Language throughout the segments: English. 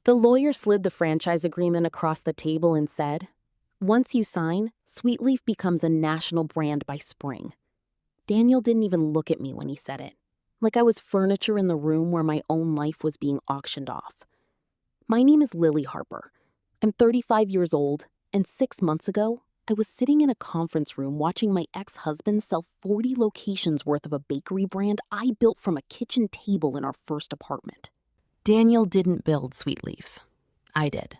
The lawyer slid the franchise agreement across the table and said, "Once you sign, Sweetleaf becomes a national brand by spring." Daniel didn't even look at me when he said it, like I was furniture in the room where my own life was being auctioned off. My name is Lily Harper. I'm 35 years old, and 6 months ago, I was sitting in a conference room watching my ex-husband sell 40 locations worth of a bakery brand I built from a kitchen table in our first apartment. Daniel didn't build Sweetleaf. I did.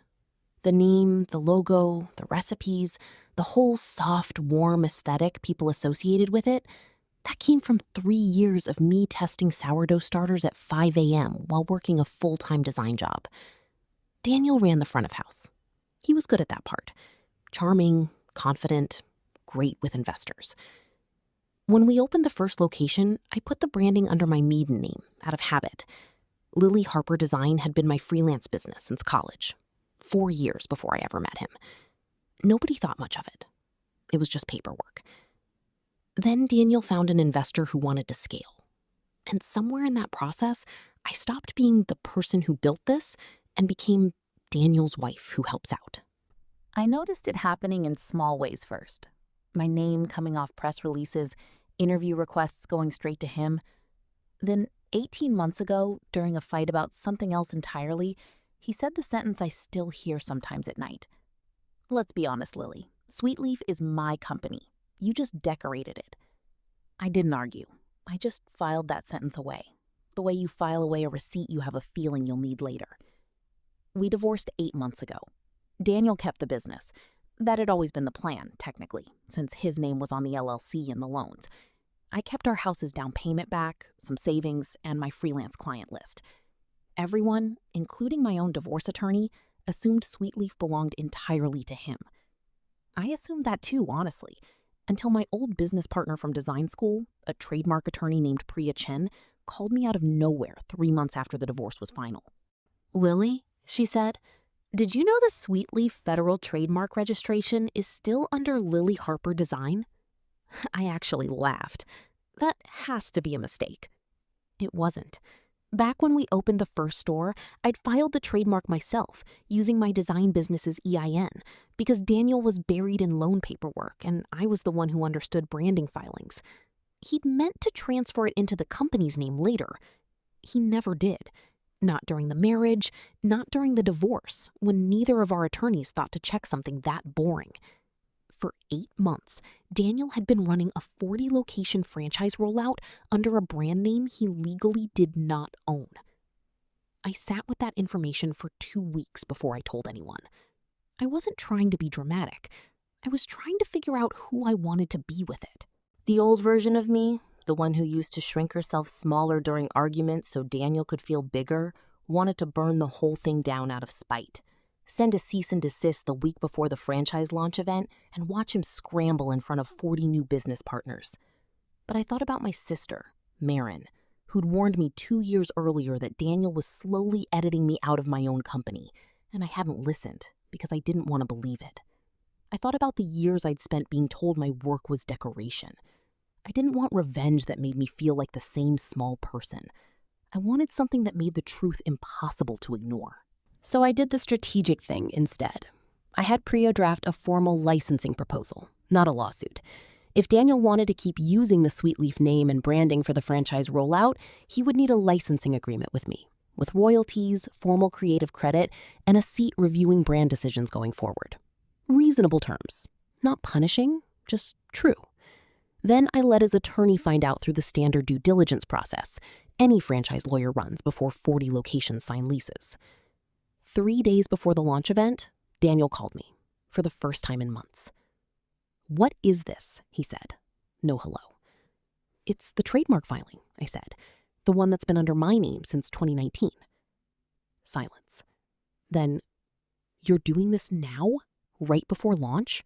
The name, the logo, the recipes, the whole soft, warm aesthetic people associated with it, that came from 3 years of me testing sourdough starters at 5 a.m. while working a full-time design job. Daniel ran the front of house. He was good at that part. Charming, confident, great with investors. When we opened the first location, I put the branding under my maiden name, out of habit. Lily Harper Design had been my freelance business since college, 4 years before I ever met him. Nobody thought much of it. It was just paperwork. Then Daniel found an investor who wanted to scale. And somewhere in that process, I stopped being the person who built this and became Daniel's wife who helps out. I noticed it happening in small ways first. My name coming off press releases, interview requests going straight to him. Then 18 months ago, during a fight about something else entirely, he said the sentence I still hear sometimes at night. "Let's be honest, Lily. Sweetleaf is my company. You just decorated it." I didn't argue. I just filed that sentence away, the way you file away a receipt you have a feeling you'll need later. We divorced 8 months ago. Daniel kept the business. That had always been the plan, technically, since his name was on the LLC and the loans. I kept our house's down payment back, some savings, and my freelance client list. Everyone, including my own divorce attorney, assumed Sweetleaf belonged entirely to him. I assumed that too, honestly, until my old business partner from design school, a trademark attorney named Priya Chen, called me out of nowhere 3 months after the divorce was final. "Lily," she said, "did you know the Sweetleaf federal trademark registration is still under Lily Harper Design?" I actually laughed. That has to be a mistake. It wasn't. Back when we opened the first store, I'd filed the trademark myself, using my design business's EIN, because Daniel was buried in loan paperwork and I was the one who understood branding filings. He'd meant to transfer it into the company's name later. He never did. Not during the marriage, not during the divorce, when neither of our attorneys thought to check something that boring. For 8 months, Daniel had been running a 40-location franchise rollout under a brand name he legally did not own. I sat with that information for 2 weeks before I told anyone. I wasn't trying to be dramatic. I was trying to figure out who I wanted to be with it. The old version of me, the one who used to shrink herself smaller during arguments so Daniel could feel bigger, wanted to burn the whole thing down out of spite. Send a cease and desist the week before the franchise launch event, and watch him scramble in front of 40 new business partners. But I thought about my sister, Marin, who'd warned me 2 years earlier that Daniel was slowly editing me out of my own company, and I hadn't listened because I didn't want to believe it. I thought about the years I'd spent being told my work was decoration. I didn't want revenge that made me feel like the same small person. I wanted something that made the truth impossible to ignore. So I did the strategic thing instead. I had Priya draft a formal licensing proposal, not a lawsuit. If Daniel wanted to keep using the Sweetleaf name and branding for the franchise rollout, he would need a licensing agreement with me, with royalties, formal creative credit, and a seat reviewing brand decisions going forward. Reasonable terms. Not punishing, just true. Then I let his attorney find out through the standard due diligence process any franchise lawyer runs before 40 locations sign leases. 3 days before the launch event, Daniel called me, for the first time in months. "What is this?" he said. No hello. "It's the trademark filing," I said, "the one that's been under my name since 2019. Silence. Then, "You're doing this now? Right before launch?"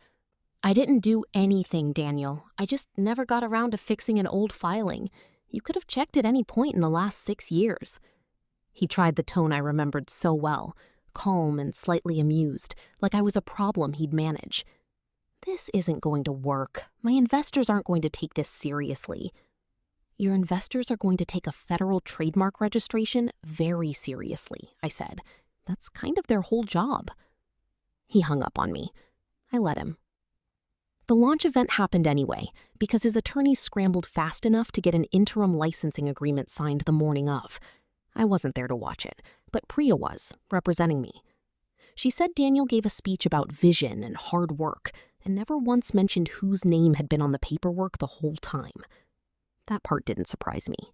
"I didn't do anything, Daniel. I just never got around to fixing an old filing. You could have checked at any point in the last 6 years. He tried the tone I remembered so well, calm and slightly amused, like I was a problem he'd manage. "This isn't going to work. My investors aren't going to take this seriously." "Your investors are going to take a federal trademark registration very seriously," I said. That's kind of their whole job. He hung up on me. I let him. The launch event happened anyway, because his attorneys scrambled fast enough to get an interim licensing agreement signed the morning of. I wasn't there to watch it, but Priya was, representing me. She said Daniel gave a speech about vision and hard work, and never once mentioned whose name had been on the paperwork the whole time. That part didn't surprise me.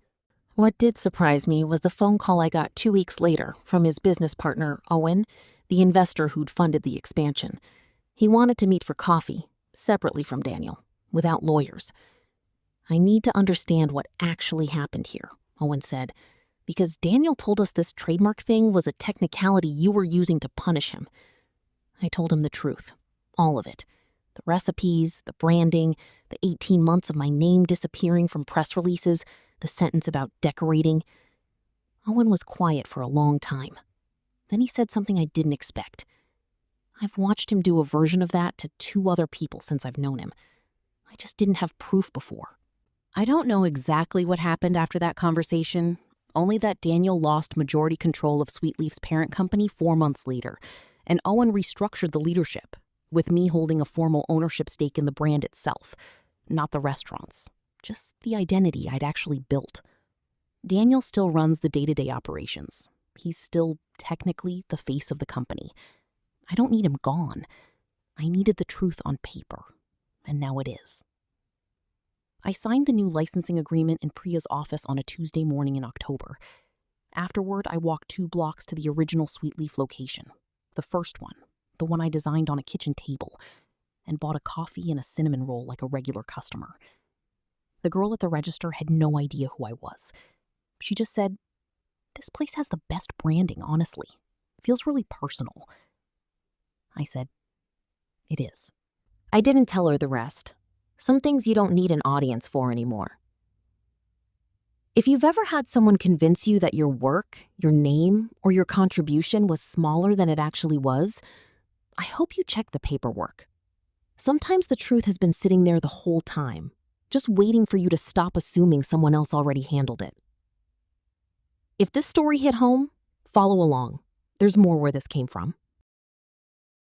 What did surprise me was the phone call I got 2 weeks later from his business partner, Owen, the investor who'd funded the expansion. He wanted to meet for coffee, separately from Daniel, without lawyers. "I need to understand what actually happened here," Owen said, "because Daniel told us this trademark thing was a technicality you were using to punish him." I told him the truth, all of it. The recipes, the branding, the 18 months of my name disappearing from press releases, the sentence about decorating. Owen was quiet for a long time. Then he said something I didn't expect. I've watched him do a version of that to 2 other people since I've known him. I just didn't have proof before. I don't know exactly what happened after that conversation, only that Daniel lost majority control of Sweetleaf's parent company 4 months later, and Owen restructured the leadership, with me holding a formal ownership stake in the brand itself, not the restaurants, just the identity I'd actually built. Daniel still runs the day-to-day operations. He's still technically the face of the company. I don't need him gone. I needed the truth on paper, and now it is. I signed the new licensing agreement in Priya's office on a Tuesday morning in October. Afterward, I walked 2 blocks to the original Sweetleaf location, the first one, the one I designed on a kitchen table, and bought a coffee and a cinnamon roll like a regular customer. The girl at the register had no idea who I was. She just said, "This place has the best branding, honestly. It feels really personal." I said, "It is." I didn't tell her the rest. Some things you don't need an audience for anymore. If you've ever had someone convince you that your work, your name, or your contribution was smaller than it actually was, I hope you check the paperwork. Sometimes the truth has been sitting there the whole time, just waiting for you to stop assuming someone else already handled it. If this story hit home, follow along. There's more where this came from.